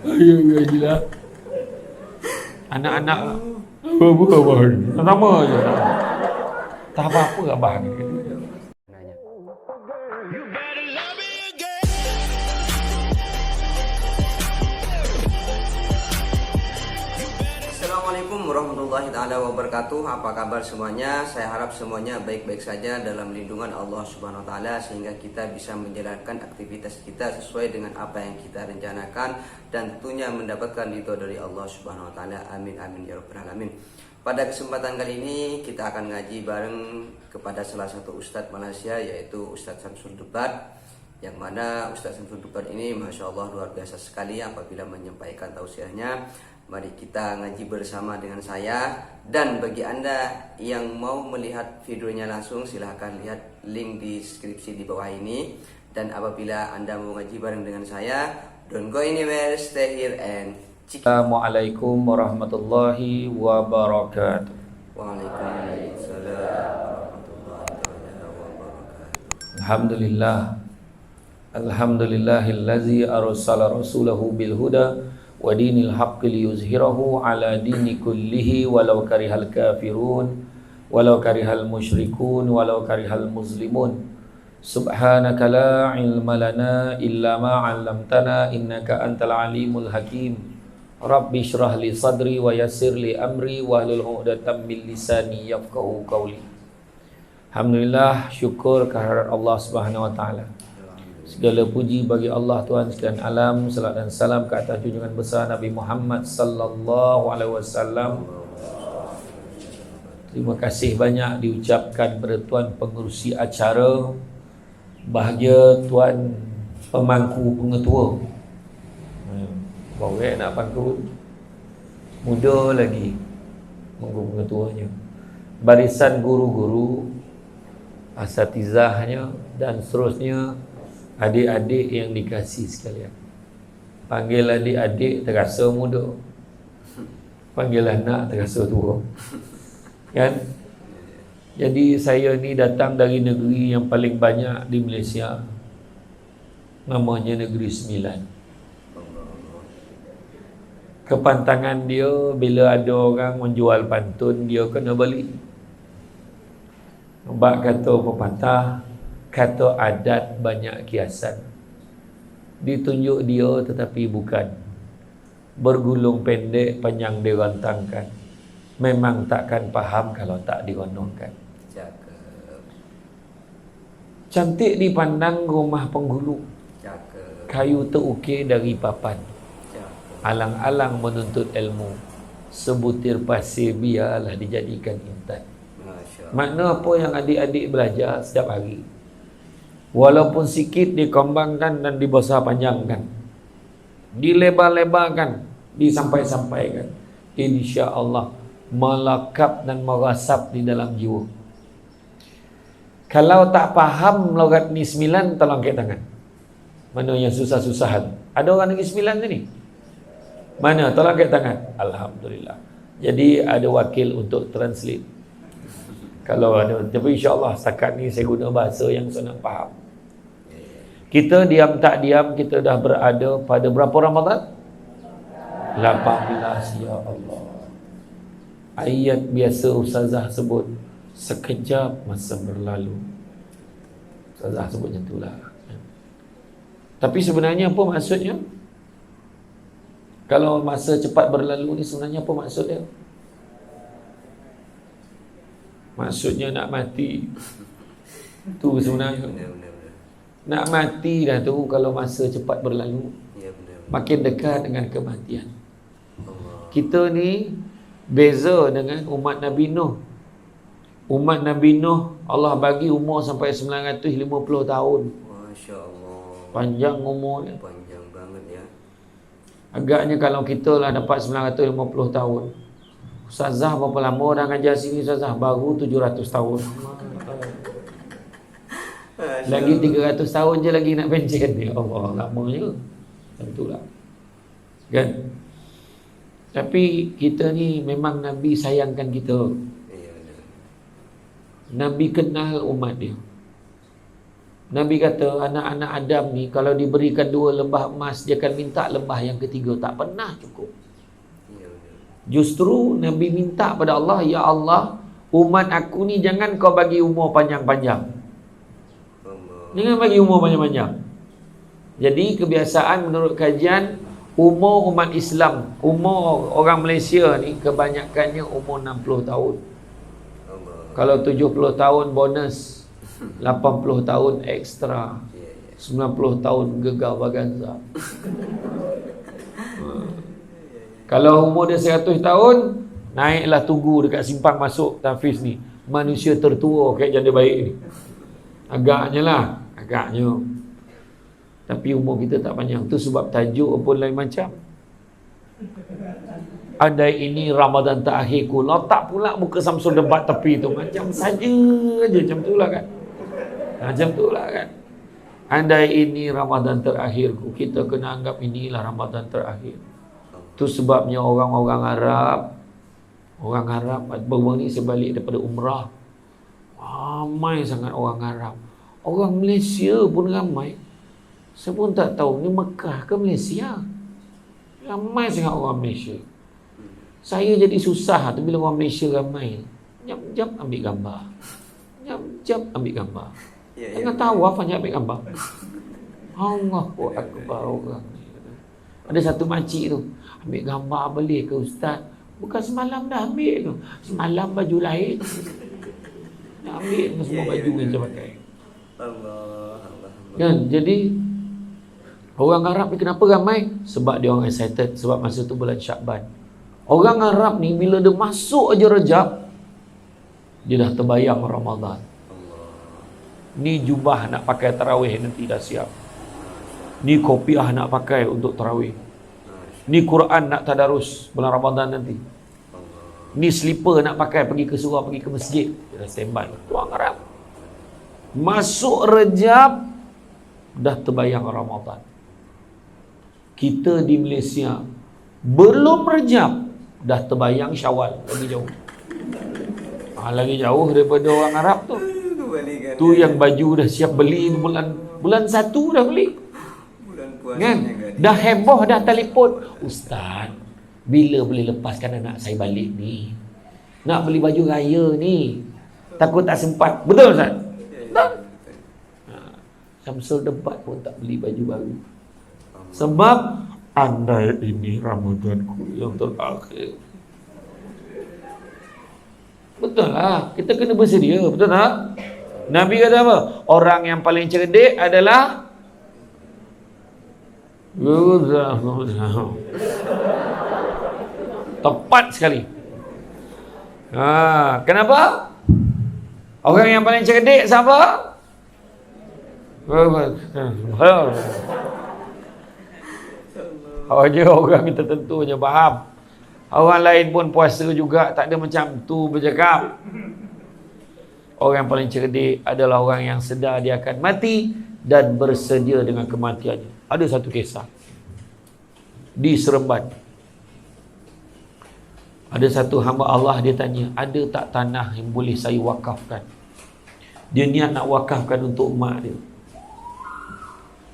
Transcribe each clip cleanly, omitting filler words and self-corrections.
Ayo gajilah. Anak-anak abang. Nama je. Tak apa-apa abang. Assalamualaikum warahmatullahi taala wabarakatuh. Apa kabar semuanya? Saya harap semuanya baik-baik saja dalam lindungan Allah Subhanahu wa taala sehingga kita bisa menjalankan aktivitas kita sesuai dengan apa yang kita rencanakan dan tentunya mendapatkan ridho dari Allah Subhanahu wa taala. Amin amin ya rabbal alamin. Pada kesempatan kali ini kita akan ngaji bareng kepada salah satu ustadz Malaysia yaitu Ustadz Samsul Dubat. Yang mana Ustadz Samsul Dubat ini Masya Allah luar biasa sekali apabila menyampaikan tausiahnya. Mari kita ngaji bersama dengan saya. Dan bagi anda yang mau melihat videonya langsung, silahkan lihat link di deskripsi di bawah ini. Dan apabila anda mau ngaji bareng dengan saya, don't go anywhere, stay here and check. Assalamualaikum warahmatullahi wabarakatuh. Waalaikumsalam warahmatullahi wabarakatuh. Alhamdulillah. Alhamdulillahillazi arsala rasulahu bil huda wa dinil haqqi liyuzhirahu ala dini kullihi walau karihal kafirun walau karihal musyrikun walau karihal muslimun. Subhanaka la ilma lana illa ma 'allamtana innaka antal alimul hakim. Rabbi shrah li sadri wa yassir li amri wahlul 'uqdatam min lisani yafqahu qawli. Alhamdulillah, syukur kehadirat Allah Subhanahu wa taala. Segala puji bagi Allah Tuhan sekalian alam, salat dan salam ke atas junjungan besar Nabi Muhammad sallallahu alaihi wasallam. Terima kasih banyak diucapkan kepada tuan pengerusi acara, bahagia tuan pemangku pengetua. Baru nak pangku, muda lagi pemangku pengetuanya. Barisan guru-guru, asatizahnya dan seterusnya. Adik-adik yang dikasih sekalian. Panggil adik-adik terasa muda. Panggil anak terasa tua. Kan? Jadi saya ni datang dari negeri yang paling banyak di Malaysia. Namanya Negeri Sembilan. Kepantangan dia bila ada orang menjual pantun, dia kena beli. Sebab kata pepatah, kata adat banyak kiasan. Ditunjuk dia tetapi bukan. Bergulung pendek panjang dirantangkan. Memang takkan faham kalau tak digonongkan. Cantik dipandang rumah penghulu. Kayu terukir dari papan. Alang-alang menuntut ilmu. Sebutir pasir biarlah dijadikan intan. Makna apa yang adik-adik belajar setiap hari, walaupun sikit dikembangkan dan dibesar panjangkan, dilebar-lebarkan, disampai-sampaikan, insya Allah melekap dan merasap di dalam jiwa. Kalau tak faham logat ni sembilan, tolong angkat tangan. Mana yang susah-susahan? Ada orang negeri sembilan ni? Mana? Tolong angkat tangan. Alhamdulillah. Jadi ada wakil untuk translate. Kalau ada, tapi insya-Allah setakat ni saya guna bahasa yang senang faham. Kita diam tak diam, kita dah berada pada berapa Ramadan? 18, ya Allah. Ayat biasa ustazah sebut, sekejap masa berlalu. Ustazah sebut macam itulah. Tapi sebenarnya apa maksudnya? Kalau masa cepat berlalu ni sebenarnya apa maksudnya? Maksudnya nak mati. Tu sebenarnya. Nak mati dah tu kalau masa cepat berlalu. Makin dekat dengan kematian. Kita ni beza dengan umat Nabi Nuh. Umat Nabi Nuh Allah bagi umur sampai 950 tahun. Masya Allah. Panjang umurnya. Panjang banget ya. Agaknya kalau kita lah dapat 950 tahun. Ustazah berapa lama dah ngajar sini Ustazah? Baru 700 tahun. Lagi 300 tahun je lagi nak pencen. Ya Allah, lamanya. Tentulah. Kan? Tapi kita ni memang Nabi sayangkan kita. Nabi kenal umat dia. Nabi kata anak-anak Adam ni kalau diberikan 2 lembah emas, dia akan minta lembah yang ketiga, tak pernah cukup. Justru Nabi minta pada Allah, ya Allah, umat aku ni jangan kau bagi umur panjang-panjang. Jangan bagi umur panjang-panjang. Jadi kebiasaan menurut kajian, umur umat Islam, umur orang Malaysia ni kebanyakannya umur 60 tahun. Kalau 70 tahun bonus, 80 tahun ekstra, 90 tahun gegar baganza. Kalau umur dia 100 tahun, naiklah tunggu dekat simpang masuk Tafiz ni, manusia tertua kayak janda baik ni. Agaknya. Tapi umur kita tak panjang. Tu sebab tajuk pun lain macam. Andai ini Ramadan terakhirku, letak pula muka Samsul debat tepi tu, macam saja aja, macam tu lah kan. Andai ini Ramadan terakhirku, kita kena anggap inilah Ramadan terakhir. Tu sebabnya orang Arab baru ni saya balik daripada umrah, ramai sangat orang Arab. Orang Malaysia pun ramai. Saya pun tak tahu ni Mekah ke Malaysia. Ramai sangat orang Malaysia. Saya jadi susah tu bila orang Malaysia ramai. Jap ambil gambar. Jap ambil gambar. Jangan tawaf hanya ambil gambar. Allahu Akbar orang ni. Ada satu makcik tu, ambil gambar boleh ke ustaz? Bukan semalam dah ambil tu. Semalam baju lain. Nak ambil semua baju yang saya pakai. Allah. Kan? Jadi orang Arab ni kenapa ramai? Sebab dia orang excited. Sebab masa tu bulan Syakban. Orang Arab ni bila dia masuk aja Rejab, dia dah terbayang Ramadan. Ni jubah nak pakai tarawih nanti dah siap. Ni kopiah nak pakai untuk tarawih. Ni Quran nak tadarus bulan Ramadan nanti. Ni slipper nak pakai pergi ke surau, pergi ke masjid. Dia dah standby. Orang Arab masuk Rejab dah terbayang Ramadan. Kita di Malaysia belum Rejab dah terbayang Syawal, lagi jauh. Lagi jauh daripada orang Arab tu. Tu yang baju dah siap beli bulan 1 dah beli. Kan? Dah heboh, dah telefon, ustaz, bila boleh lepaskan anak saya balik ni? Nak beli baju raya ni. Takut tak sempat. Betul ustaz? Tak. Samsul debat pun tak beli baju baru. Sebab andai ini Ramadanku yang terakhir. Betul lah, kita kena bersedia, betul tak? Nabi kata apa? Orang yang paling cerdik adalah tepat sekali. Kenapa? Orang yang paling cerdik siapa? Orang tertentu je faham. Orang lain pun puasa juga, tak ada macam tu bercakap. Orang yang paling cerdik adalah orang yang sedar dia akan mati dan bersedia dengan kematiannya. Ada satu kisah di Seremban. Ada satu hamba Allah, dia tanya, ada tak tanah yang boleh saya wakafkan? Dia niat nak wakafkan untuk mak dia.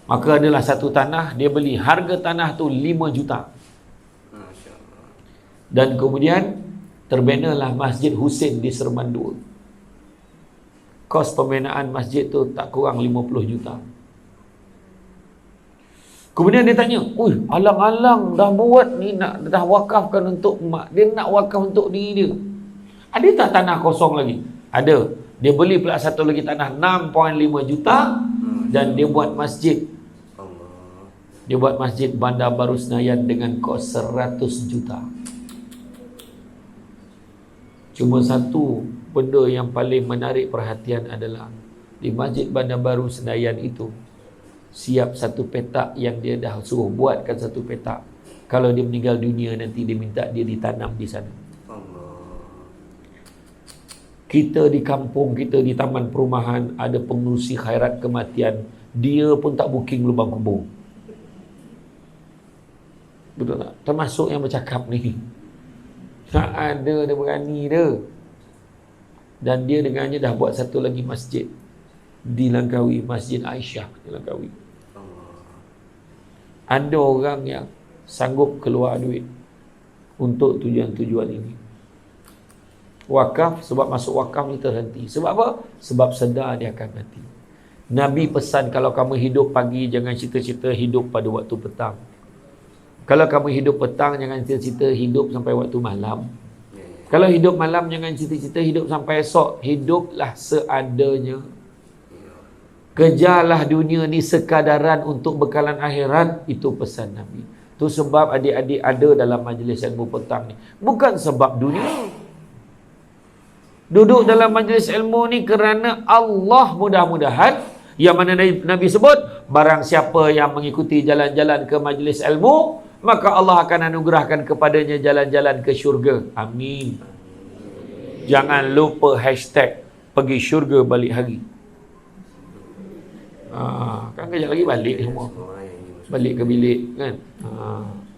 Maka adalah satu tanah, dia beli. Harga tanah tu 5 juta. Dan kemudian terbenalah Masjid Husin di Seremban 2. Kos pembinaan masjid tu tak kurang 50 juta. Kemudian dia tanya, alang-alang dah buat ni, dah wakafkan untuk mak. Dia nak wakaf untuk diri dia. Ada tak tanah kosong lagi? Ada. Dia beli pula satu lagi tanah 6.5 juta dan dia buat masjid. Dia buat masjid Bandar Baru Senayan dengan kos 100 juta. Cuma satu benda yang paling menarik perhatian adalah di Masjid Bandar Baru Senayan itu siap satu petak yang dia dah suruh buatkan satu petak. Kalau dia meninggal dunia nanti dia minta dia ditanam di sana. Kita di kampung kita di taman perumahan ada pengurusi khairat kematian, dia pun tak booking lubang kubur. Betul tak? Termasuk yang bercakap ni. Tak ada, dia berani dia. Dan dia dengannya dah buat satu lagi masjid Dilangkaui Masjid Aisyah, dilangkaui. Ada orang yang sanggup keluar duit untuk tujuan-tujuan ini. Wakaf, sebab masuk wakaf ni terhenti. Sebab apa? Sebab sedar dia akan mati. Nabi pesan, kalau kamu hidup pagi, jangan cita-cita hidup pada waktu petang. Kalau kamu hidup petang, jangan cita-cita hidup sampai waktu malam. Kalau hidup malam, jangan cita-cita hidup sampai esok. Hiduplah seadanya. Kejarlah dunia ni sekadaran untuk bekalan akhirat. Itu pesan Nabi. Itu sebab adik-adik ada dalam majlis ilmu petang ni. Bukan sebab dunia. Duduk dalam majlis ilmu ni kerana Allah, mudah-mudahan, yang mana Nabi sebut, barang siapa yang mengikuti jalan-jalan ke majlis ilmu, maka Allah akan anugerahkan kepadanya jalan-jalan ke syurga. Amin. Jangan lupa hashtag pergi syurga balik hari. Kan kejap lagi balik semua. Balik ke bilik kan.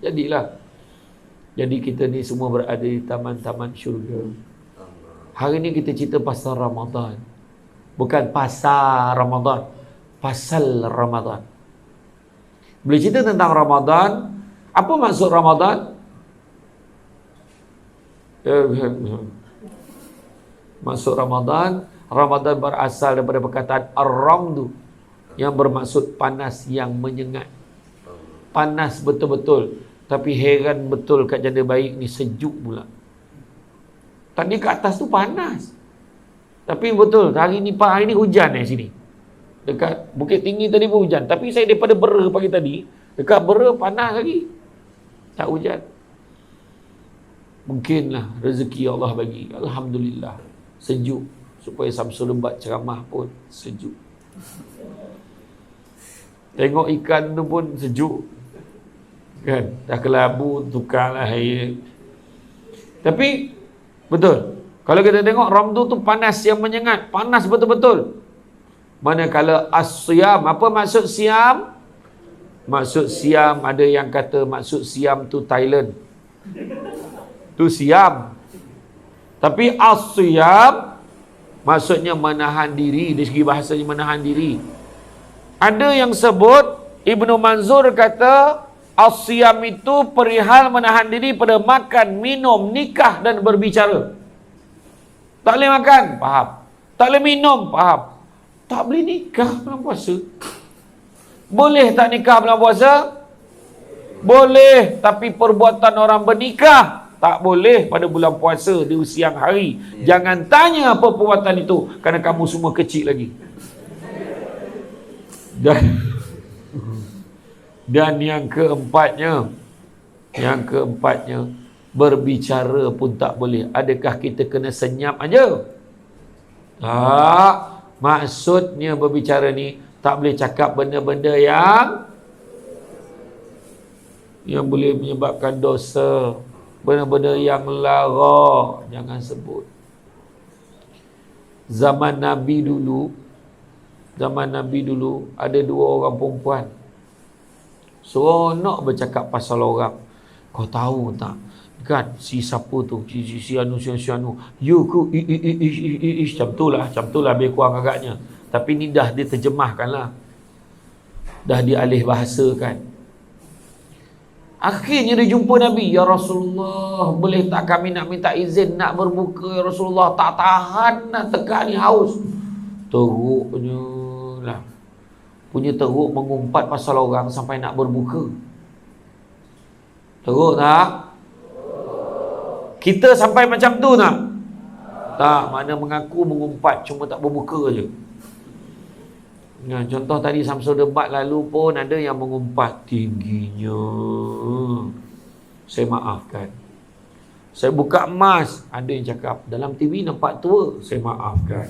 Jadilah. Jadi kita ni semua berada di taman-taman syurga. Hari ni kita cerita pasal Ramadan. Bukan pasal Ramadan, pasal Ramadan. Bila cerita tentang Ramadan, apa maksud Ramadan? Maksud Ramadan berasal daripada perkataan ar-ramdu, yang bermaksud panas yang menyengat. Panas betul-betul. Tapi heran betul kat janda baik ni sejuk pula. Tadi kat atas tu panas. Tapi betul, hari ni hujan sini. Dekat Bukit Tinggi tadi pun hujan. Tapi saya daripada Bera pagi tadi, dekat Bera panas lagi. Tak hujan. Mungkinlah rezeki Allah bagi. Alhamdulillah. Sejuk. Supaya Samsul Lebat ceramah pun sejuk. Tengok ikan tu pun sejuk. Kan? Dah kelabu, tukarlah air. Tapi betul. Kalau kita tengok ramdu tu panas yang menyengat. Panas betul-betul. Manakala as-siyam. Apa maksud siam? Maksud siam, ada yang kata maksud siam tu Thailand. Tu siam. Tapi as-siyam maksudnya menahan diri. Dari segi bahasanya menahan diri. Ada yang sebut, Ibnu Manzur kata, as-siyam itu perihal menahan diri pada makan, minum, nikah dan berbicara. Tak boleh makan, faham. Tak boleh minum, faham. Tak boleh nikah bulan puasa. Boleh tak nikah bulan puasa? Boleh, tapi perbuatan orang bernikah tak boleh pada bulan puasa di siang hari. Jangan tanya apa perbuatan itu, kerana kamu semua kecil lagi. Dan yang keempatnya, berbicara pun tak boleh. Adakah kita kena senyap aja? Tak. Maksudnya berbicara ni tak boleh cakap benda-benda yang boleh menyebabkan dosa, benda-benda yang lara, jangan sebut. Zaman Nabi dulu ada dua orang perempuan. Seronok bercakap pasal orang. Kau tahu tak? Kan si siapa tu? Si anu. You ku macam tu lah lebih kurang agaknya. Tapi ni dah diterjemahkan lah. Dah dialih bahasakan. Akhirnya dia jumpa Nabi. Ya Rasulullah, boleh tak kami nak minta izin nak berbuka ya Rasulullah? Tak tahan nak tekan ni haus. Teruknya lah. Punya teruk mengumpat pasal orang sampai nak berbuka. Teruk tak? Kita sampai macam tu tak? Tak, mana mengaku mengumpat, cuma tak berbuka je. Nah, contoh tadi Samsul Debat lalu pun ada yang mengumpat tingginya. Saya maafkan. Saya buka emas, ada yang cakap dalam TV nampak tua, saya maafkan.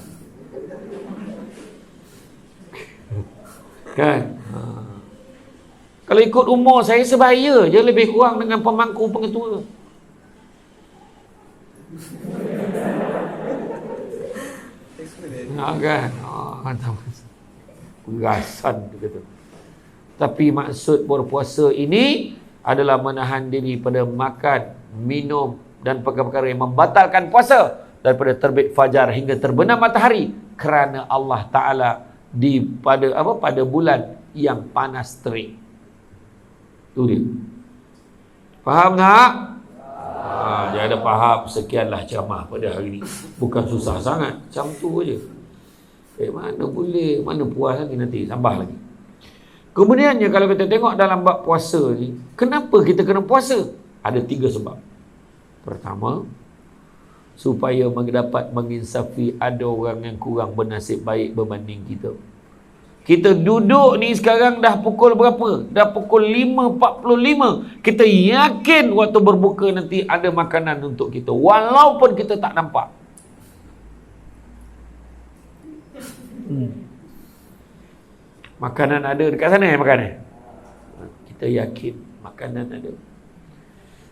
Kan? Kalau ikut umur saya sebaya je lebih kurang dengan pemangku pengetua. Kan? Perasan kata. Tapi maksud berpuasa ini adalah menahan diri pada makan, minum dan perkara-perkara yang membatalkan puasa daripada terbit fajar hingga terbenam matahari, kerana Allah Ta'ala pada bulan yang panas terik. Tu dia. Faham tak? Dia ada faham. Sekianlah ceramah pada hari ni. Bukan susah sangat, macam tu je. Mana boleh, mana puas lagi nanti, tambah lagi. Kemudiannya kalau kita tengok dalam bab puasa ni, kenapa kita kena puasa? Ada 3 sebab. Pertama, supaya dapat menginsafi ada orang yang kurang bernasib baik berbanding kita. Kita duduk ni sekarang dah pukul berapa? Dah pukul 5.45. Kita yakin waktu berbuka nanti ada makanan untuk kita, walaupun kita tak nampak. Makanan ada dekat sana makanan. Kita yakin makanan ada.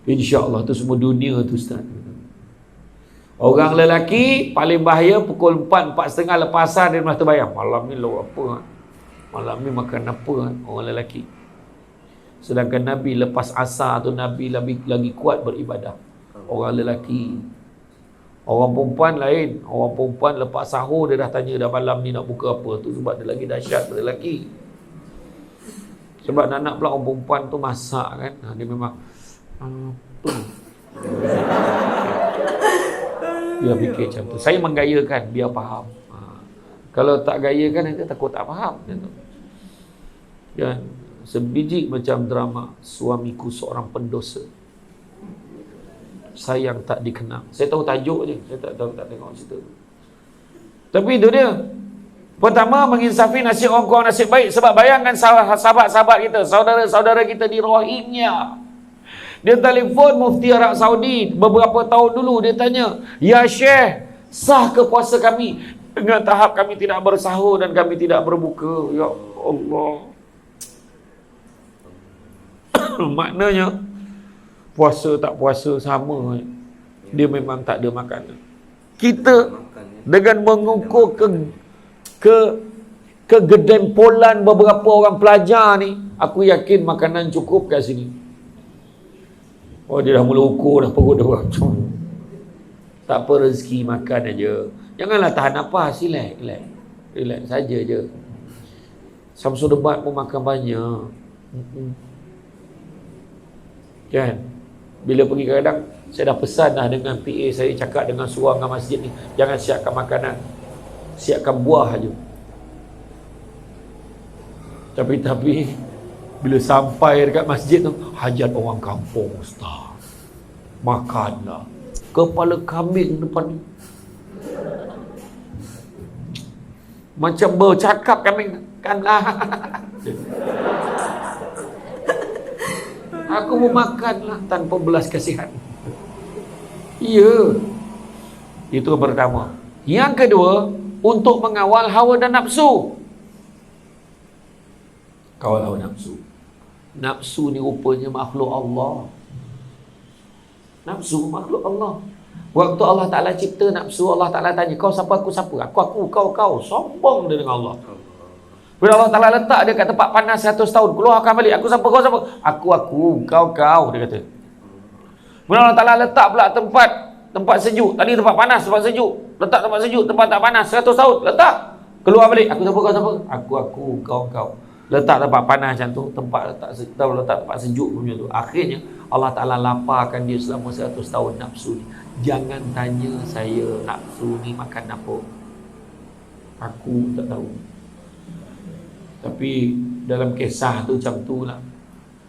InsyaAllah tu semua dunia tu Ustaz. Orang lelaki paling bahaya pukul 4, 4.30 lepas asar dia mesti terbayang. Malam ni lauk apa? Malam ni makan apa? Orang lelaki. Sedangkan Nabi lepas asar tu Nabi lagi kuat beribadah. Orang lelaki. Orang perempuan lain. Orang perempuan lepas sahur dia dah tanya dah malam ni nak buka apa. Tu sebab dia lagi dahsyat daripada lelaki. Sebab nak pula orang perempuan tu masak kan. Dia memang apa? Dia fikir macam tu. Saya menggayakan biar faham. Kalau tak gayakan nanti takut tak faham. Dan sebiji macam drama Suamiku Seorang Pendosa. Sayang tak dikenang. Saya tahu tajuk je. Saya tak tengok cerita. Tapi itu dia. Pertama, menginsafi nasib orang kurang nasib baik. Sebab bayangkan sahabat-sahabat kita, saudara-saudara kita di Rohingya. Dia telefon Mufti Arab Saudi beberapa tahun dulu. Dia tanya, "Ya Syekh, sah ke puasa kami dengan tahap kami tidak bersahur dan kami tidak berbuka?" Ya Allah. Maknanya puasa tak puasa sama. Dia memang tak ada makanan. Kita dengan mengukur kegedempolan beberapa orang pelajar ni, aku yakin makanan cukup kat sini. Oh, dia dah mula ukur dah, perut dah macam tak apa, rezeki makan aja. Janganlah tahan nafas, relax saja je. Samsul Debat pun makan banyak. Kan? Bila pergi kadang saya dah pesan dah dengan PA saya, cakap dengan suruh dengan masjid ni, jangan siapkan makanan, siapkan buah aja. Tapi bila sampai dekat masjid tu, hajat orang kampung Ustaz. Makanlah kepala kambing depan ni. Macam bercakap kambing kanlah. Aku mau makanlah tanpa belas kasihan. Ya. Itu yang pertama. Yang kedua, untuk mengawal hawa dan nafsu. Kawal hawa nafsu. Nafsu ni rupanya makhluk Allah. Nafsu makhluk Allah. Waktu Allah Ta'ala cipta nafsu, Allah Ta'ala tanya, kau siapa, aku siapa? Aku, kau. Sombong dia dengan Allah. Bila Allah Ta'ala letak dia kat tempat panas 100 tahun, keluarkan balik. Aku siapa, kau siapa? Aku, kau, dia kata. Bila Allah Ta'ala letak pula tempat sejuk. Tadi tempat panas, tempat sejuk. Letak tempat sejuk, tempat tak panas 100 tahun. Letak. Keluar balik. Aku siapa, kau siapa? Aku, kau. Letak tempat panas macam tu, letak tempat sejuk macam tu. Akhirnya Allah Ta'ala laparkan dia selama 100 tahun nafsu ni. Jangan tanya saya nafsu ni makan apa. Aku tak tahu. Tapi dalam kisah tu macam tu lah.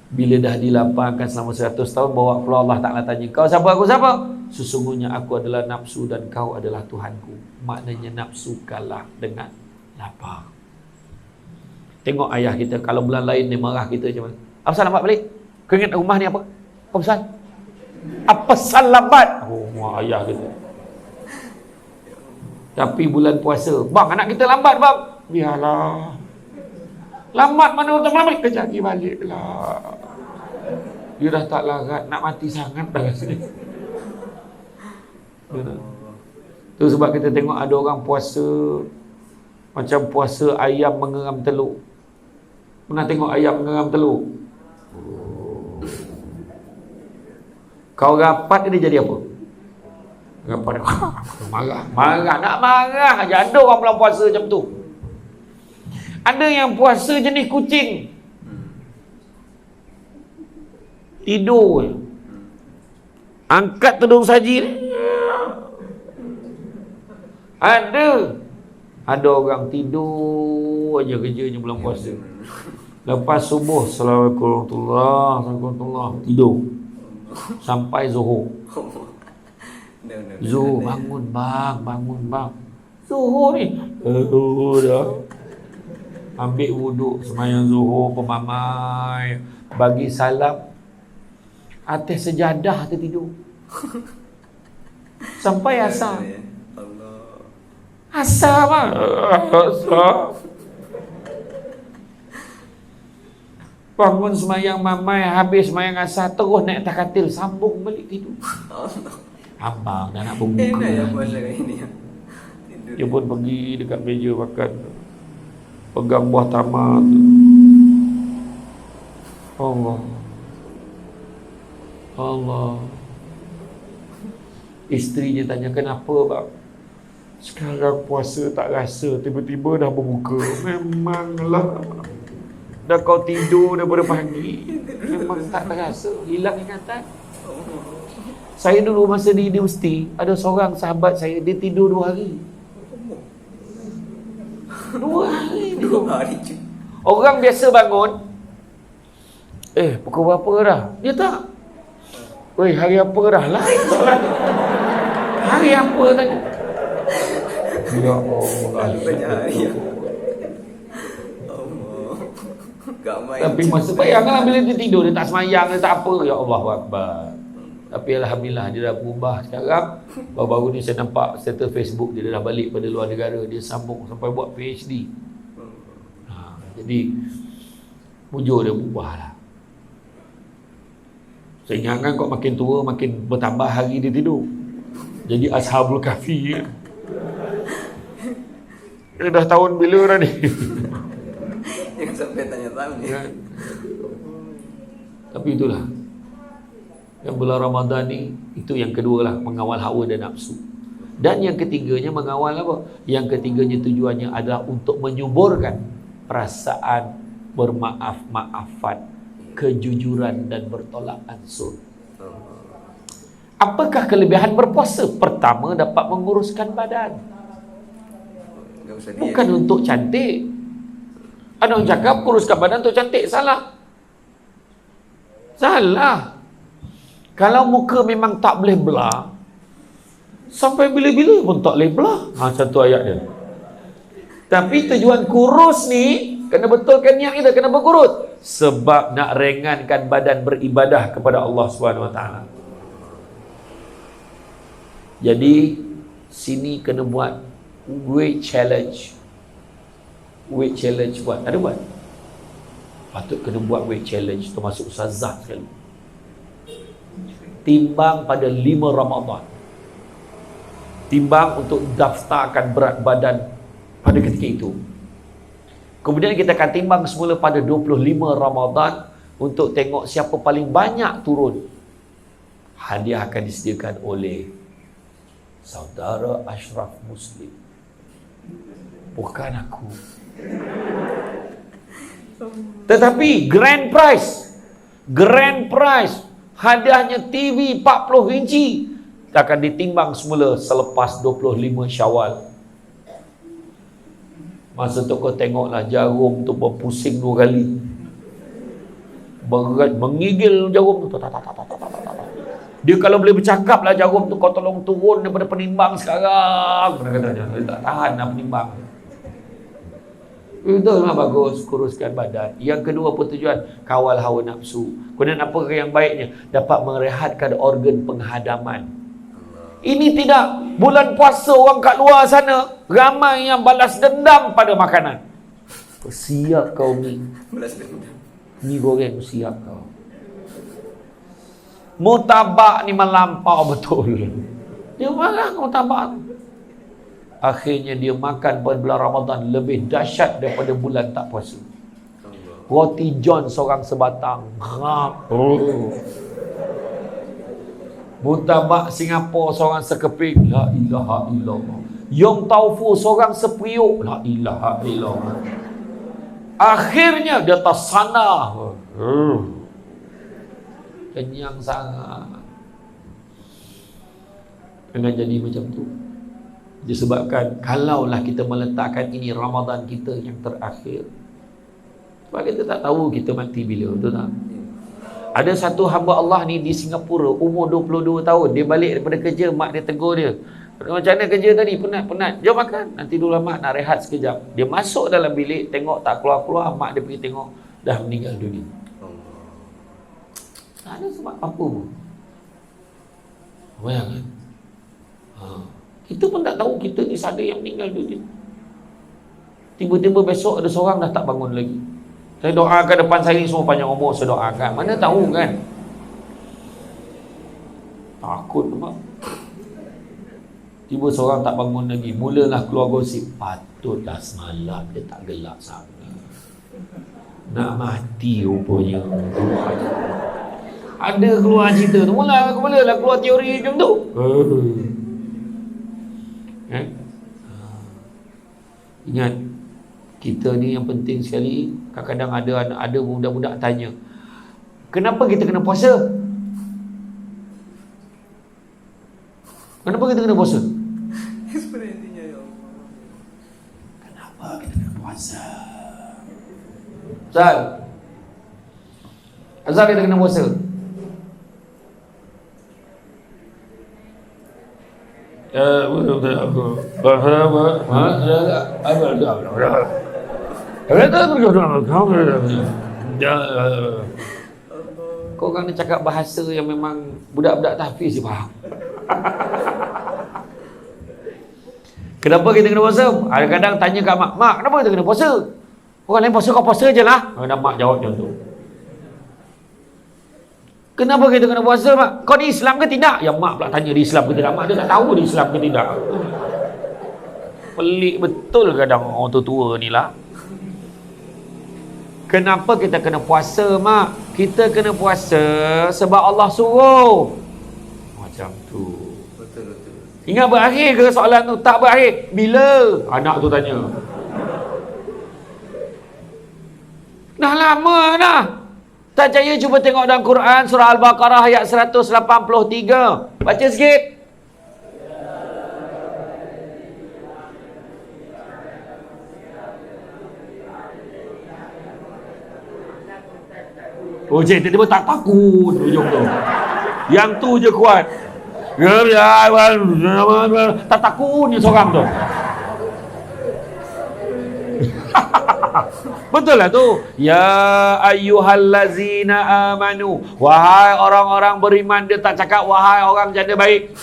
Bila dah dilaparkan selama 100 tahun, bawa keluar Allah Ta'ala tanya, kau siapa, aku siapa? Sesungguhnya aku adalah nafsu dan kau adalah Tuhanku. Maknanya nafsu kalah dengan lapar. Tengok ayah kita, kalau bulan lain dia marah kita macam mana? Apa pasal lambat balik? Kau ingat rumah ni apa? Apa pasal? Apa pasal lambat? Oh, ayah kita. Tapi bulan puasa, bang, anak kita lambat bang. Biarlah. Lambat mana untuk balik? Kejap balik lah. Dia dah tak larat, nak mati sangat dah sini. Tu sebab kita tengok ada orang puasa macam puasa ayam mengeram telur. Pernah tengok ayam mengeram telur? Kau rapat dia jadi apa? Rapat marah. Nak marah aja. Ada orang bulan puasa macam tu. Ada yang puasa jenis kucing. Tidur. Angkat tudung saji. Ada orang tidur aja kerjanya bulan puasa. Lepas subuh, Assalamualaikum warahmatullahi, tidur sampai zuhur. Zuhur, bangun bang. Zuhur ni dah ambil wuduk, sembahyang zuhur, pemamai, bagi salam atas sejadah tertidur sampai asar. Asar bang, asar. Bangun sembahyang mamai, habis sembahyang asar, terus naik atas katil, sambung balik tidur. Abang dah nak berbuka lagi. Dia pun pergi dekat meja makan, pegang buah tamak. Allah. Isteri dia tanya, kenapa bang? Sekarang puasa tak rasa, tiba-tiba dah berbuka. Memanglah, dah kau tidur daripada pagi, memang tak terasa, hilang ingatan. Saya dulu masa di universiti, ada seorang sahabat saya, dia tidur 2 hari. 2 hari. Orang biasa bangun, pukul berapa dah? Dia tak. Weh, hari apa dah? Lain soalan. Hari apa tanya? Ya Allah. Tapi masa bayanglah bila dia tidur, dia tak semayang, dia tak apa. Ya Allah Akbar. Tapi Alhamdulillah dia dah berubah sekarang. Baru-baru ni saya nampak status Facebook dia dah balik pada luar negara. Dia sambung sampai buat PhD. Jadi mujur dia berubah lah. Saya ingatkan kau makin tua makin bertambah hari dia tidur. Jadi Ashabul Kahfi. Dia dah tahun bila dah ni? Jangan sampai tanya tahun ni. Tapi itulah, yang bulan Ramadan ni, itu yang kedua lah, mengawal hawa dan nafsu. Dan yang ketiganya mengawal apa? Yang ketiganya tujuannya adalah untuk menyuburkan perasaan bermaaf-maafan, kejujuran dan bertolak ansur. Apakah kelebihan berpuasa? Pertama, dapat menguruskan badan. Bukan untuk cantik. Ada orang cakap kuruskan badan untuk cantik. Salah. Kalau muka memang tak boleh belah, sampai bila-bila pun tak boleh belah. Satu ayat dia. Tapi tujuan kurus ni, kena betulkan niat kita, kena berkurus. Sebab nak ringankan badan beribadah kepada Allah SWT. Jadi, sini kena buat weight challenge. Weight challenge buat. Ada buat? Patut kena buat weight challenge. Termasuk Ustazah sekali. Timbang pada 5 Ramadan. Timbang untuk daftarkan berat badan pada ketika itu. Kemudian kita akan timbang semula pada 25 Ramadan untuk tengok siapa paling banyak turun. Hadiah akan disediakan oleh saudara Ashraf Muslim. Bukan aku. Tetapi grand prize hadiahnya TV 40 inci akan ditimbang semula selepas 25 Syawal. Masa tu kau tengoklah jarum tu berpusing 2 kali. Berat, mengigil jarum tu. Dia kalau boleh bercakap lah jarum tu, kau tolong turun daripada penimbang sekarang. Dia katanya, dia tak tahan lah penimbang. Itu memang bagus, kuruskan badan. Yang kedua pertujuan, kawal hawa nafsu. Kemudian apakah yang baiknya? Dapat merehatkan organ penghadaman. Ini tidak. Bulan puasa orang kat luar sana, ramai yang balas dendam pada makanan. Siap kau ni. Balas dendam. Ni goreng, siap kau. Mutabak ni melampau betul. Dia marah mutabak. Akhirnya dia makan pada bulan Ramadan lebih dahsyat daripada bulan tak puasa. Roti john seorang sebatang. Mutabak Singapura seorang sekeping. La ilaha illallah. Yong Taufu seorang seperiuk. La ilaha illallah. Akhirnya dia tersanah. Kenyang sangat. Jangan jadi macam tu. Disebabkan kalaulah kita meletakkan ini Ramadan kita yang terakhir, sebab kita tak tahu kita mati bila, betul tak? Ada satu hamba Allah ni di Singapura, umur 22 tahun, dia balik daripada kerja, mak dia tegur dia, macam mana kerja tadi, penat, jom makan, nanti dulu mak nak rehat sekejap. Dia masuk dalam bilik, tengok tak keluar-keluar, mak dia pergi tengok, dah meninggal dunia. Tak ada sebab apa pun. Bayangkan. Kita pun tak tahu kita ni ada yang meninggal dunia. Tiba-tiba besok ada seorang dah tak bangun lagi. Saya doakan depan saya ni semua panjang umur, saya doakan. Mana tahu kan? Takut nampak. Tiba seorang tak bangun lagi. Mulalah keluar gosip. Patutlah semalam dia tak gelak sana. Nak mati rupanya. Ada keluar cerita tu. Mulalah keluar teori macam tu. Ingat, kita ni yang penting sekali. Kadang-kadang ada budak-budak tanya, kenapa kita kena puasa? Kenapa kita kena puasa? Kenapa kita kena puasa? Azal kita kena puasa. Kau kan cakap bahasa yang memang budak-budak tahfiz je faham. Kenapa kita kena puasa? Kadang-kadang tanya kat mak, kenapa kita kena puasa? Orang lain puasa, kau puasa je lah. Dan mak jawab macam tu. Kenapa kita kena puasa, mak? Kau di Islam ke tidak? Yang mak pula tanya di Islam ke tidak. Mak dia tak tahu di Islam ke tidak. Pelik betul kadang orang tua-tua ni lah. Kenapa kita kena puasa, mak? Kita kena puasa sebab Allah suruh. Macam tu. Betul. Ingat berakhir ke soalan tu? Tak berakhir. Bila? Anak tu tanya. Dah lama dah. Tak percaya cuba tengok dalam Quran surah Al-Baqarah ayat 183. Baca sikit. Oh cik, tiba-tiba tak takut hujung tu. Yang tu je kuat. Tak takut ni seorang tu. Betul lah tu. Ya ayyuhallazina amanu. Wahai orang-orang beriman. Dia tak cakap wahai orang janda baik.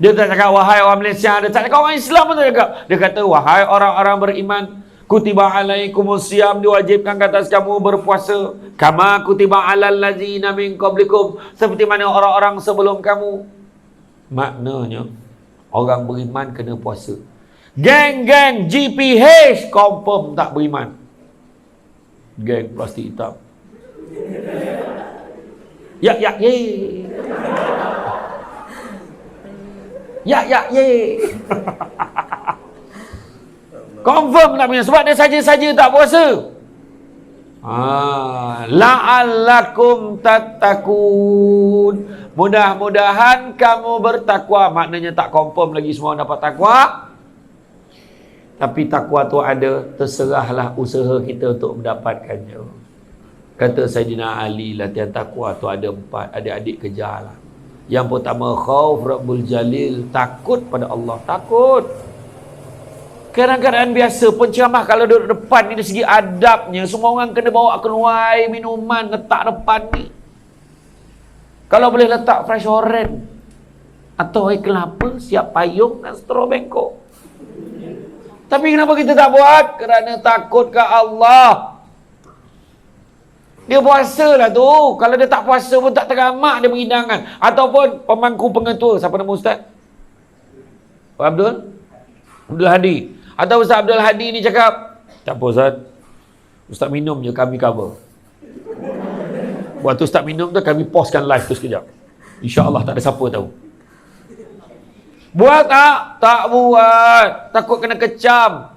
Dia tak cakap wahai orang Malaysia. Dia tak cakap orang Islam pun tak cakap. Dia kata wahai orang-orang beriman. Kutiba alaikumusiyam, diwajibkan ke atas kamu berpuasa. Kama kutiba alal ladzina min qablikum, seperti mana orang-orang sebelum kamu. Maknanya orang beriman kena puasa. Geng-geng GPH confirm tak beriman. Geng plastik hitam. Ya ye. Ya ye. Confirm tak punya. Sebab dia saja-saja tak puasa. La'allakum tattaqun. Mudah-mudahan kamu bertakwa. Maknanya tak confirm lagi semua dapat takwa. Tapi takwa tu ada. Terserahlah usaha kita untuk mendapatkannya. Kata Sayyidina Ali, latihan takwa tu ada 4. Adik-adik kejarlah. Yang pertama, khauf Rabbul Jalil. Takut pada Allah. Takut. Kadang-kadang biasa penceramah kalau duduk depan ni dari segi adabnya, semua orang kena bawa keluar air minuman letak depan ni. Kalau boleh letak fresh orange atau air kelapa, siap payung dan straw bengkok. Tapi kenapa kita tak buat? Kerana takut ke Allah. Dia puasa lah tu. Kalau dia tak puasa pun tak teramak dia berhidangan. Ataupun pemangku pengetua. Siapa nama Ustaz? Abdul Hadi. Atau Ustaz Abdul Hadi ni cakap, tak apa Ustaz, Ustaz minum je, kami cover. Waktu Ustaz minum tu, kami pauskan live tu sekejap. InsyaAllah tak ada siapa tahu. Buat tak? Tak buat. Takut kena kecam.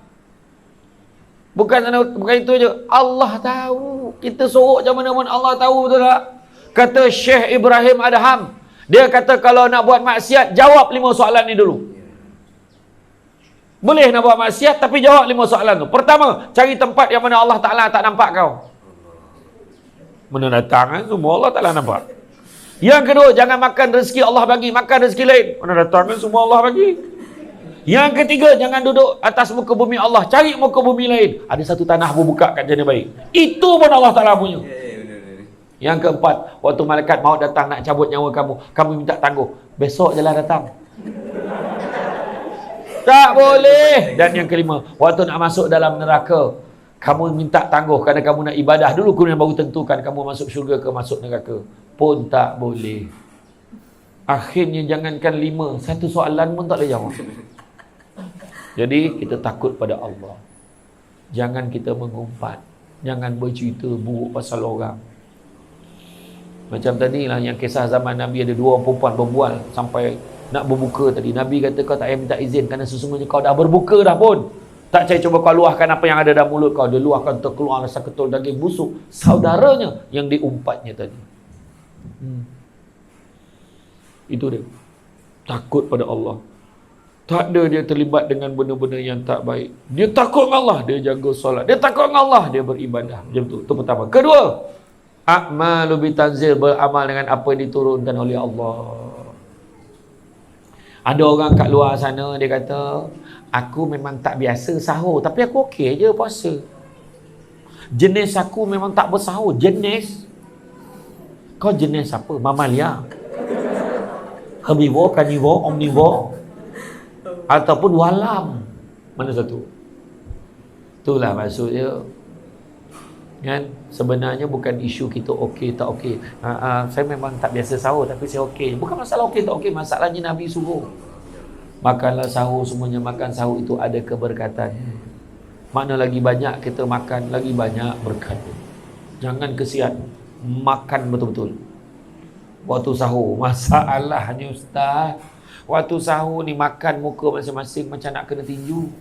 Bukan itu je. Allah tahu. Kita sorok macam mana pun Allah tahu, betul tak? Kata Syekh Ibrahim Adham, dia kata kalau nak buat maksiat, jawab 5 soalan ni dulu. Boleh nak buat maksiat, tapi jawab 5 soalan tu. Pertama, cari tempat yang mana Allah Ta'ala tak nampak kau. Mana datang semua Allah Ta'ala nampak. Yang kedua, jangan makan rezeki Allah bagi, makan rezeki lain. Mana datang semua Allah bagi. Yang ketiga, jangan duduk atas muka bumi Allah, cari muka bumi lain. Ada satu tanah berbuka kat jana baik. Itu pun Allah Ta'ala punya. Yang keempat, waktu malaikat maut datang nak cabut nyawa kamu minta tangguh. Besok je lah datang. Tak boleh. Dan yang kelima, waktu nak masuk dalam neraka, kamu minta tangguh kerana kamu nak ibadah dulu, kemudian baru tentukan kamu masuk syurga ke masuk neraka. Pun tak boleh. Akhirnya jangankan 5, satu soalan pun tak boleh jawab. Jadi kita takut pada Allah. Jangan kita mengumpat. Jangan bercerita buruk pasal orang. Macam tadi lah yang kisah zaman Nabi, ada 2 perempuan berbual sampai nak berbuka tadi. Nabi kata kau tak payah minta izin kerana sesungguhnya kau dah berbuka dah pun. Tak cari cuba kau luahkan apa yang ada dalam mulut kau. Dia luahkan, terkeluar rasa ketul daging busuk saudaranya yang diumpatnya tadi. Itu dia. Takut pada Allah. Tak ada dia terlibat dengan benda-benda yang tak baik. Dia takut dengan Allah, dia jaga solat. Dia takut dengan Allah, dia beribadah. Macam tu. Itu pertama. Kedua, a'malu bitanzil, beramal dengan apa yang diturunkan oleh Allah. Ada orang kat luar sana, dia kata, aku memang tak biasa sahur, tapi aku okey je puasa. Jenis aku memang tak bersahur. Jenis? Kau jenis apa? Mamalia? Herbivore, carnivore, omnivore? Ataupun walam? Mana satu? Itulah maksudnya. Kan? Sebenarnya bukan isu kita okey tak okey. Saya memang tak biasa sahur, tapi saya okey. Bukan masalah okey tak okey, masalahnya Nabi suruh. Makanlah sahur, semuanya makan sahur itu ada keberkatannya. Mana lagi banyak kita makan, lagi banyak berkat. Jangan kesian. Makan betul-betul. Waktu sahur, masalahnya Ustaz, waktu sahur ni makan muka masing-masing macam nak kena tinju.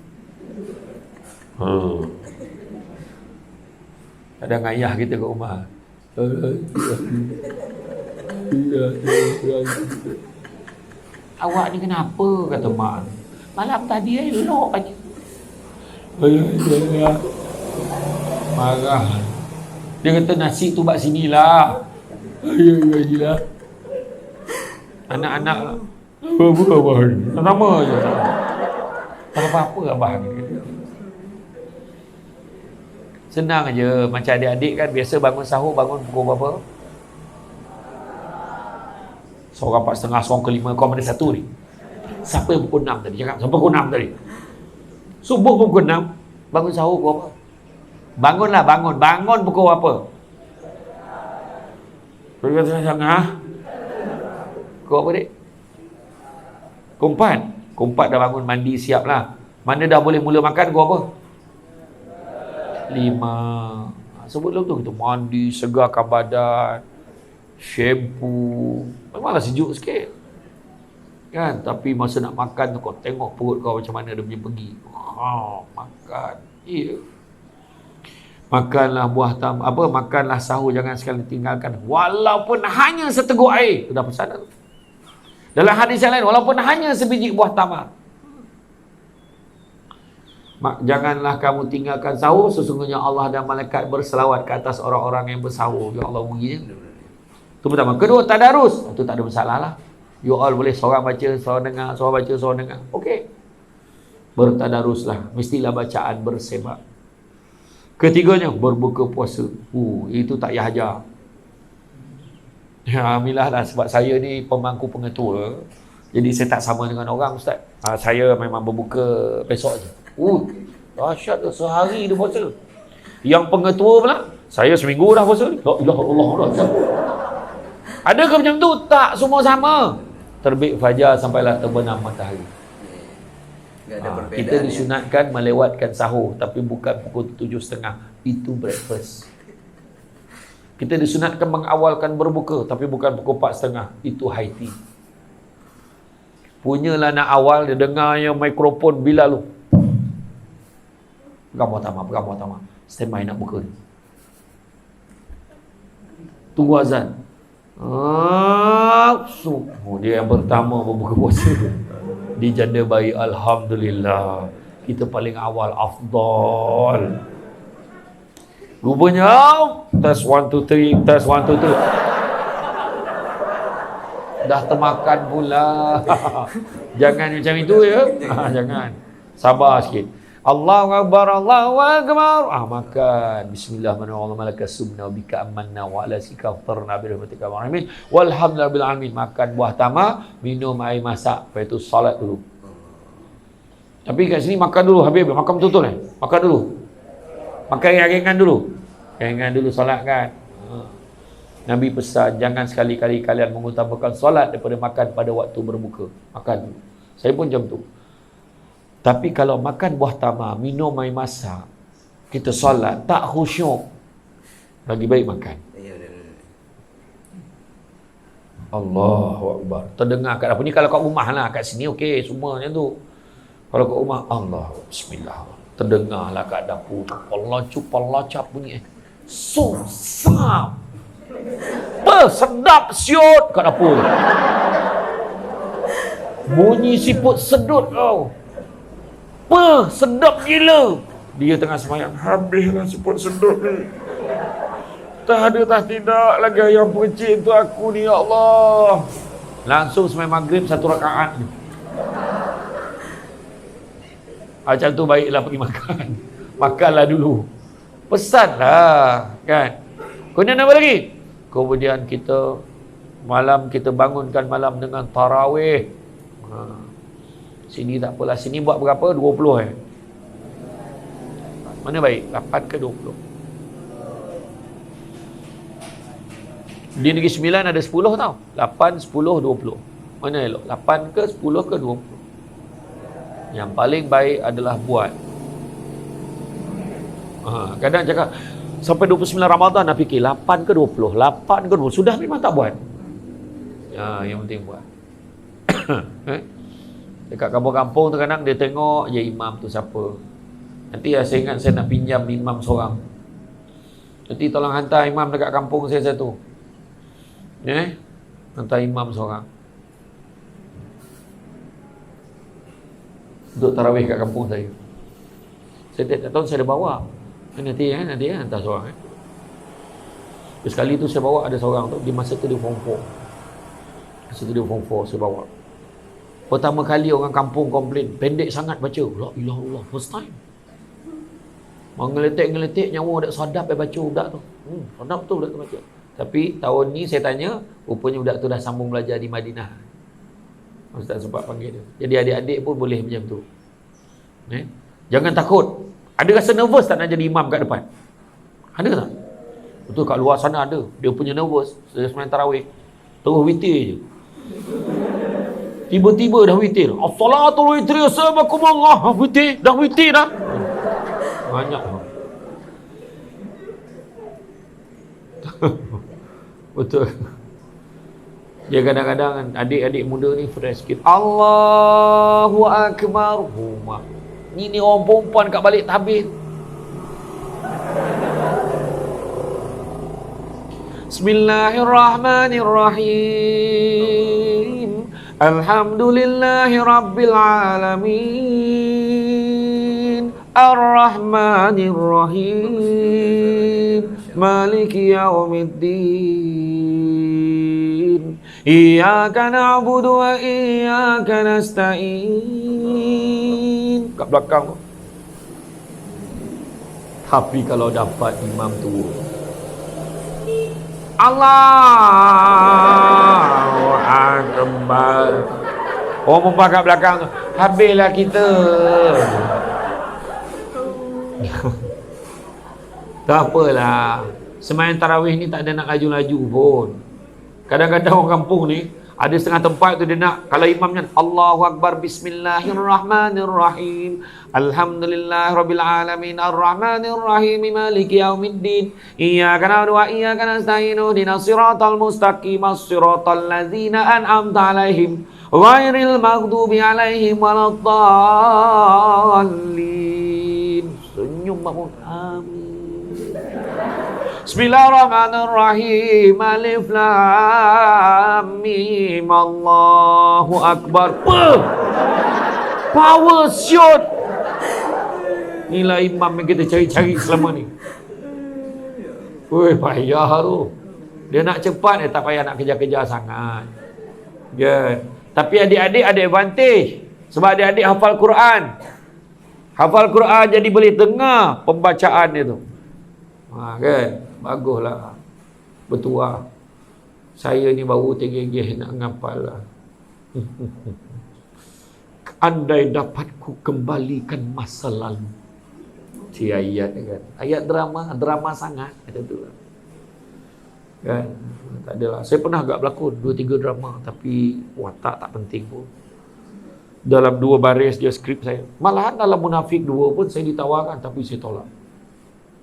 Ada ayah kita kat rumah. Awak ni kenapa? Kata mak. Malam tadi elok aja. Marah. Dia kata nasi tu bak sinilah. Ayolah. Anak-anak lah. Apa abah ni? Sama je. Tak apa-apa abah ni. Senang aja. Macam adik-adik kan biasa bangun sahur, bangun pukul berapa? Seorang 4:30, seorang ke 5, kau mana satu ni? Siapa yang pukul 6 tadi? Cakap, siapa pukul 6 tadi? Subuh pukul 6, bangun sahur pukul apa? Bangunlah, bangun. Bangun pukul apa? Pukul 3:30. Pukul apa, dik? Pukul 4. Pukul 4 dah bangun, mandi, siap lah. Mana dah boleh mula makan, pukul apa? 5. Sebelum tu kita mandi, segarkan badan, shampoo. Memanglah sejuk sikit kan, tapi masa nak makan tu kau tengok perut kau macam mana dia punya pergi. Makan. Ya. Makanlah buah makanlah sahur, jangan sekali tinggalkan walaupun hanya seteguk air. Sudah pesanan. Dalam hadis yang lain, walaupun hanya sebiji buah tamar. Janganlah kamu tinggalkan sahur, sesungguhnya Allah dan malaikat berselawat ke atas orang-orang yang bersahur. Ya Allah, bunyinya. Itu pertama. Kedua, tadarus. Itu tak ada masalah lah. You all boleh seorang baca, seorang dengar, seorang baca, seorang dengar. Okey. Bertadaruslah. Mestilah bacaan bersebab. Ketiganya, berbuka puasa. Itu tak payah ajar. Ya, alhamdulillah lah, sebab saya ni pemangku pengetua. Jadi saya tak sama dengan orang, Ustaz. Saya memang berbuka besok je. Dahsyat tu, sehari dia puasa. Yang pengetua pula, saya seminggu dah puasa ni. La ilaha illallah. Adakah macam tu? Tak, semua sama. Terbit fajar sampailah terbenam matahari. Kita disunatkan melewatkan sahur, tapi bukan pukul 7.30. Itu breakfast. Kita disunatkan mengawalkan berbuka, tapi bukan pukul 4.30. Itu high tea. Punyalah nak awal, dia dengar yang mikrofon bila lu. pegang pertama. Standby nak buka. Tunggu azan. Dia yang pertama berbuka puasa di janda bayi. Alhamdulillah, kita paling awal, afdal. Rupanya test 1 2 3, test 1 2 3. Dah termakan pula. Jangan macam itu ya. Jangan. Sabar sikit. Allahu Akbar, Allahu Akbar. Makan. Bismillahirrahmanirrahim. Malakasubna bika amanna wa ala sika aftarna bi rahmatika wa rahmin. Walhamdulillah bil alamin. Makan buah tamar, minum air masak. Lepas itu salat dulu. Tapi kat sini makan dulu habis. Makan betul-betul Makan dulu. Makan yang ringan dulu. Ringan dulu solat kan. Nabi pesan, jangan sekali-kali kalian mengutamakan solat daripada makan pada waktu berbuka. Makan dulu. Saya pun macam tu. Tapi kalau makan buah tamar, minum air masak, kita solat, tak khusyuk, lagi baik makan. Allahu Akbar. Terdengar kat apa ni, kalau kat rumah lah, kat sini okey, semua macam tu. Kalau kat rumah, Allah, bismillah. Terdengarlah kat dapur, palacap bunyi. Susah. Sedap siut kat dapur. Bunyi siput sedut kau. Sedap gila. Dia tengah semayang, habislah siput sedut ni. Tak ada tak tidak lagi ayam percik tu aku ni, ya Allah. Langsung semayang maghrib 1 rakaat ni. Macam tu baiklah pergi makan. Makanlah dulu. Pesanlah kan. Kemudian apa lagi? Kemudian kita bangunkan malam dengan tarawih. Sini tak apalah. Sini buat berapa? 20 Mana baik? 8 ke 20? Di Negeri Sembilan ada 10 tau. 8, 10, 20. Mana elok? 8 ke 10 ke 20? Yang paling baik adalah buat. Kadang cakap sampai 29 Ramadan nak fikir 8 ke 20? 8 ke 20? Sudah memang tak buat. Yang penting buat. Dekat kampung-kampung tu kadang dia tengok je imam tu siapa. Nanti saya ingat saya nak pinjam imam seorang. Nanti tolong hantar imam dekat kampung saya satu. Hantar imam seorang untuk tarawih kat kampung saya. Saya tak tahu saya ada bawa. Nanti hantar seorang. Sekali tu saya bawa ada seorang tu, di masa tu dia form 4. Saya bawa. Pertama kali orang kampung komplain, pendek sangat baca. La ilaha illallah, first time. Mengeletek-ngeletek nyawa dak sadap baca budak tu. Sadap tu budak tu baca. Tapi tahun ni saya tanya, rupanya budak tu dah sambung belajar di Madinah. Ustaz sempat panggil dia. Jadi adik-adik pun boleh macam tu. Jangan takut. Ada rasa nervous tak nak jadi imam kat depan? Ada tak? Betul, kat luar sana ada. Dia punya nervous. Saya semain tarawih. Terus witir je. Tiba-tiba dah witir. As-salatul witri assalamualaikum. Witir. Dah witir dah. Banyak. Betul. Dia kadang-kadang adik-adik muda ni fresh sikit. Allahu Akbar. Ni orang perempuan kat balik tabir. Bismillahirrahmanirrahim. Alhamdulillahi Rabbil Alamin. Ar-Rahmanir-Rahim. Maliki Yawmiddin. Iyyaka na'budu wa iyyaka nasta'in. Kat belakang tu. Tapi kalau dapat imam tu, Allahu Akbar. Orang perempuan kat belakang tu, habislah kita. Tak apalah. Sembahyang tarawih ni tak ada nak laju-laju pun. Kadang-kadang orang kampung ni, ada setengah tempat tu dia nak, kalau imamnya Allahu Akbar, Bismillahirrahmanirrahim, Alhamdulillahirabbil alamin, Ar-Rahmanirrahim, Maliki Yaumiddin, Iyyaka na'budu wa iyyaka nasta'in, ihdinas siratal mustaqim, siratal ladzina an'amta 'alaihim, ghairil maghdubi 'alaihim waladdallin. Senyum makmum. Amin. Bismillahirrahmanirrahim. Alif lam mim. Allahu akbar. Power shot. Inilah imam yang kita cari-cari selama ni. Weh, payah tu. Dia nak cepat, tak payah nak kejar-kejar sangat. Ya. Tapi adik-adik ada advantage. Sebab adik-adik hafal Quran. Hafal Quran jadi boleh dengar pembacaan dia tu. Kan? Baguslah. Bertuah. Saya ni baru tergigih nak ngapal lah. Andai dapat ku kembalikan masa lalu. Si ayat kan. Ayat drama sangat. Macam tu lah. Kan? Tak adalah. Saya pernah agak berlakon 2-3 drama. Tapi watak tak penting pun. Dalam 2 baris dia skrip saya. Malahan dalam Munafik 2 pun saya ditawarkan. Tapi saya tolak.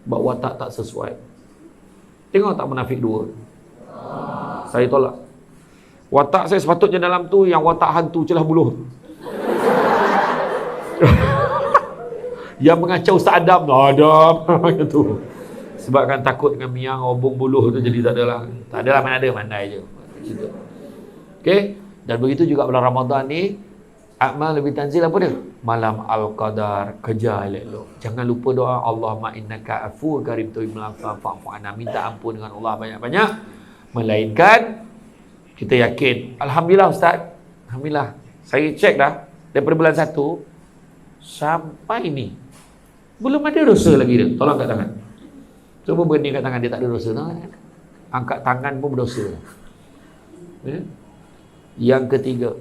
Sebab watak tak sesuai. Tengok tak Munafik 2? Saya tolak. Watak saya sepatutnya dalam tu yang watak hantu celah buluh. Yang mengacau Ustaz Adam. Adam. Macam tu. Sebab kan takut dengan miang obong buluh tu jadi tak adalah. Tak adalah mandai je. Gitu. Okey. Dan begitu juga bulan Ramadan ni. Amal lebih tanzil apa dia? Malam Al-Qadar. Kejar elok-elok. Jangan lupa doa. Allahumma innaka afu karim tuhibbul afwa fa'fu anna. Minta ampun dengan Allah banyak-banyak. Melainkan kita yakin. Alhamdulillah Ustaz. Alhamdulillah. Saya cek dah. Daripada bulan 1 sampai ni. Belum ada dosa lagi dia. Tolong angkat tangan. Cuba berani kat tangan dia tak ada dosa. Angkat tangan pun berdosa. Yang ketiga,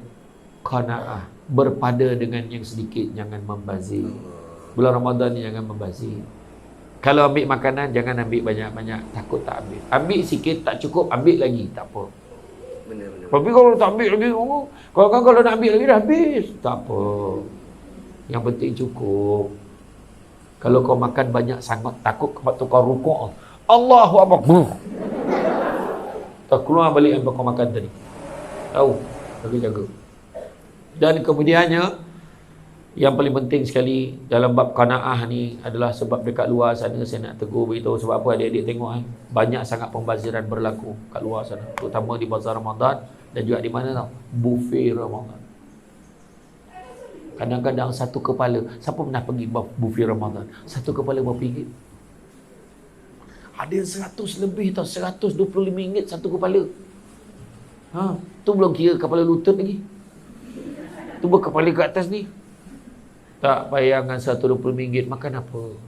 qanaah. Berpada dengan yang sedikit, jangan membazir. Bulan Ramadan ni jangan membazir. Kalau ambil makanan, jangan ambil banyak-banyak. Takut tak ambil. Ambil sikit, tak cukup, ambil lagi. Tak apa. Benar-benar. Tapi kalau tak ambil lagi, kalau nak ambil lagi dah habis. Tak apa. Yang penting cukup. Kalau kau makan banyak sangat, takut waktu kau rukuk, Allahu Akbar. Tak keluar balik yang kau makan tadi. Tahu? Jaga-jaga. Dan kemudiannya, yang paling penting sekali dalam bab qanaah ni adalah sebab dekat luar sana saya nak tegur beritahu. Sebab apa adik-adik tengok banyak sangat pembaziran berlaku kat luar sana. Terutama di bazar Ramadan dan juga di mana tau? Buffet Ramadan. Kadang-kadang satu kepala. Siapa pernah pergi buffet Ramadan? Satu kepala berapa ringgit? Ada yang 100 lebih tau. 125 ringgit satu kepala. Tu belum kira kepala lutut lagi. Tu berkepala ke atas ni. Tak bayangan 120 ringgit makan apa?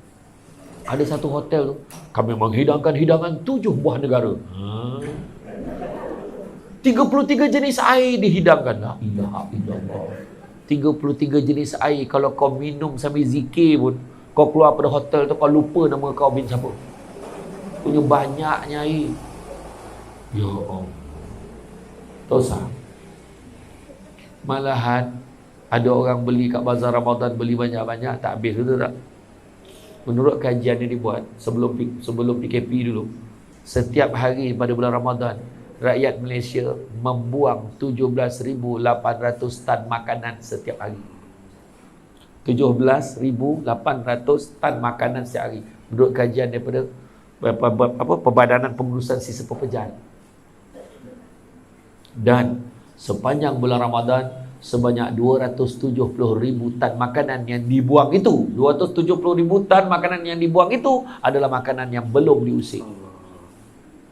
Ada satu hotel tu. Kami menghidangkan hidangan 7 buah negara. 33 jenis air dihidangkan. La ilaha illallah. 33 jenis air. Kalau kau minum sambil zikir pun, kau keluar pada hotel tu, kau lupa nama kau bin siapa. Punya banyaknya air. Ya Allah. Dosa. Malahan ada orang beli kat bazar Ramadan, beli banyak-banyak, tak habis, betul tak? Menurut kajian yang dibuat sebelum PKP dulu, setiap hari pada bulan Ramadan, rakyat Malaysia membuang 17,800 tan makanan setiap hari. 17,800 tan makanan setiap hari. Menurut kajian daripada Perbadanan Pengurusan Sisa Pekerjaan. Dan sepanjang bulan Ramadan sebanyak 270,000 tan makanan yang dibuang itu. 270,000 tan makanan yang dibuang itu adalah makanan yang belum diusik.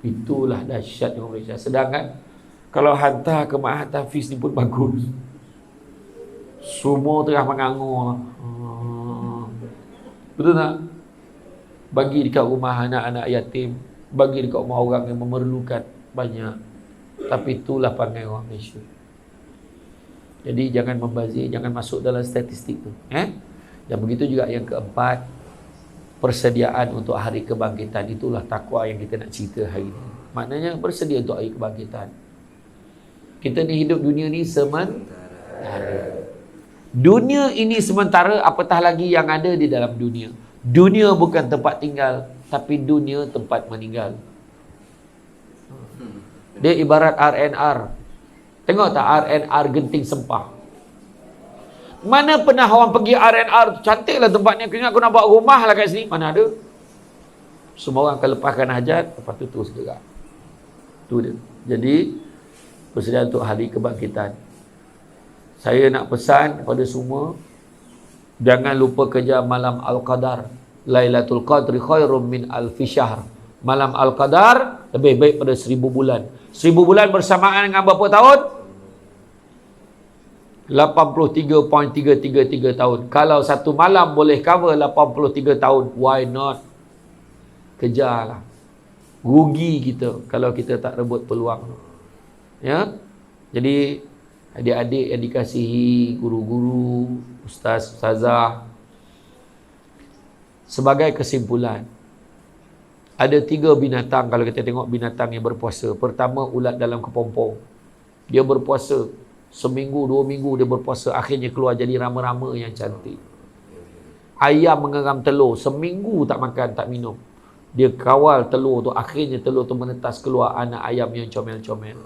Itulah dahsyatnya Malaysia. Sedangkan kalau hantar ke Mahat Hafiz ni pun bagus. Semua tengah mengangur. Betul tak? Bagi dekat rumah anak-anak yatim, bagi dekat rumah orang yang memerlukan banyak. Tapi itulah perangai orang Malaysia. Jadi jangan membazir, jangan masuk dalam statistik tu. Dan begitu juga yang keempat, persediaan untuk hari kebangkitan. Itulah takwa yang kita nak cerita hari ini. Maknanya bersedia untuk hari kebangkitan. Kita ni hidup dunia ni sementara. Dunia ini sementara, apatah lagi yang ada di dalam dunia. Dunia bukan tempat tinggal, tapi dunia tempat meninggal. Dia ibarat RNR. Tengok tak RNR Genting Sempah? Mana pernah orang pergi R&R, cantiklah tempatnya, aku ingat aku nak buat rumah lah kat sini. Mana ada. Semua orang akan lepaskan hajat, lepas tu terus gerak. Tu dia. Jadi, persediaan untuk hari kebangkitan. Saya nak pesan kepada semua, jangan lupa kejar malam Al-Qadar. Lailatul Qadri khairum min alfi syahr. Malam Al-Qadar lebih baik pada 1000 bulan. 1000 bulan bersamaan dengan berapa tahun? 83.333 tahun. Kalau satu malam boleh cover 83 tahun, why not? Kejarlah. Rugi kita kalau kita tak rebut peluang. Ya. Jadi adik-adik yang dikasihi, guru-guru, ustaz, ustazah, sebagai kesimpulan, ada 3 binatang kalau kita tengok binatang yang berpuasa. Pertama, ulat dalam kepompong. Dia berpuasa seminggu, 2 minggu dia berpuasa, akhirnya keluar jadi rama-rama yang cantik. Ayam mengeram telur, seminggu tak makan, tak minum. Dia kawal telur tu, akhirnya telur tu menetas keluar anak ayam yang comel-comel.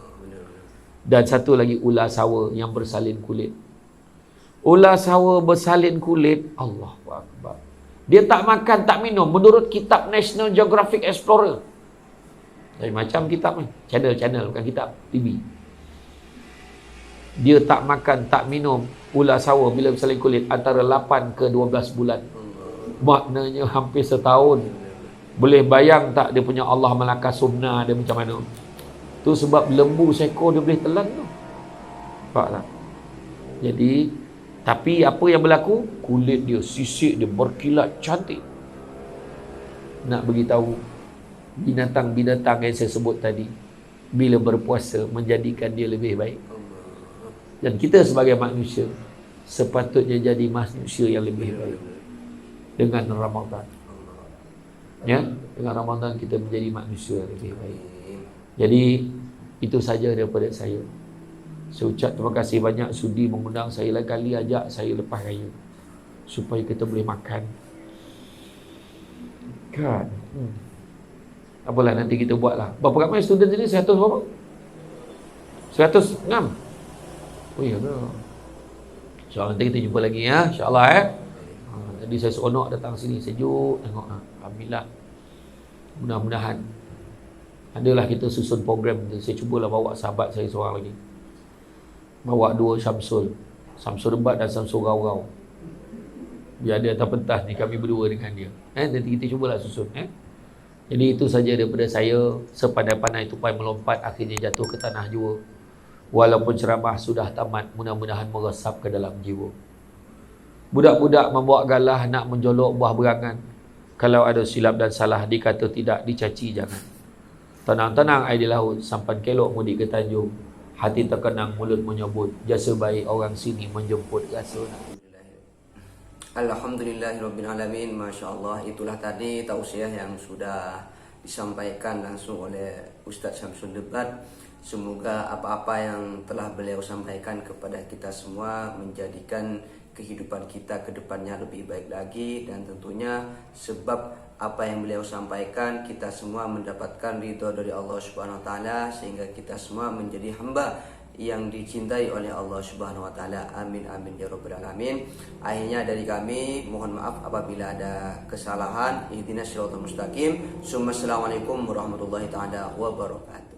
Dan satu lagi ular sawa yang bersalin kulit. Ular sawa bersalin kulit, Allahu Akbar. Dia tak makan, tak minum. Menurut kitab National Geographic Explorer. Dari macam kitab ni. Channel, bukan kitab. TV. Dia tak makan, tak minum. Ular sawa bila bersalin kulit antara 8 ke 12 bulan. Maknanya hampir setahun. Boleh bayang tak dia punya Allah Malaka Sumna dia macam mana? Tu sebab lembu seekor dia boleh telan tu. Nampak tak? Jadi, tapi apa yang berlaku? Kulit dia, sisik dia berkilat cantik. Nak beritahu, binatang-binatang yang saya sebut tadi, bila berpuasa menjadikan dia lebih baik. Dan kita sebagai manusia sepatutnya jadi manusia yang lebih baik dengan Ramadan. Ya, dengan Ramadan kita menjadi manusia yang lebih baik. Jadi itu saja daripada saya. Saya ucap terima kasih banyak sudi mengundang saya lagi kali, ajak saya lepas raya supaya kita boleh makan. Kan? Apalah, nanti kita buatlah. Berapa ramai student sini? 100 berapa? 106? Oh iya ke? InsyaAllah nanti kita jumpa lagi ya, insyaAllah Jadi saya seronok datang sini, sejuk tengok. Alhamdulillah. Mudah-mudahan adalah kita susun program tu. Saya cubalah bawa sahabat saya seorang lagi. Bawa 2 Syamsul Debat dan Syamsul Rau-Rau. Biar dia atas pentas ni kami berdua dengan dia. Nanti kita cubalah susun. Jadi itu saja daripada saya. Sepandai-pandai tupai melompat, akhirnya jatuh ke tanah jua. Walaupun ceramah sudah tamat, mudah-mudahan meresap ke dalam jiwa. Budak-budak membawa galah nak menjolok buah berangan. Kalau ada silap dan salah, dikata tidak, dicaci jangan. Tenang-tenang air di laut, sampan kelok mudik ke Tanjung. Hati terkenang, mulut menyebut, jasa baik orang sini menjemput rasa nak. Alhamdulillahirrabbilalamin. Masya Allah, itulah tadi tausiah yang sudah disampaikan langsung oleh Ustaz Syamsul Debat. Semoga apa-apa yang telah beliau sampaikan kepada kita semua menjadikan kehidupan kita ke depannya lebih baik lagi. Dan tentunya sebab apa yang beliau sampaikan, kita semua mendapatkan ridha dari Allah Subhanahu wa taala, sehingga kita semua menjadi hamba yang dicintai oleh Allah Subhanahu wa taala. Amin amin ya rabbal alamin. Akhirnya dari kami mohon maaf apabila ada kesalahan. Ihdinas siratal mustaqim. Assalamualaikum warahmatullahi taala wabarakatuh.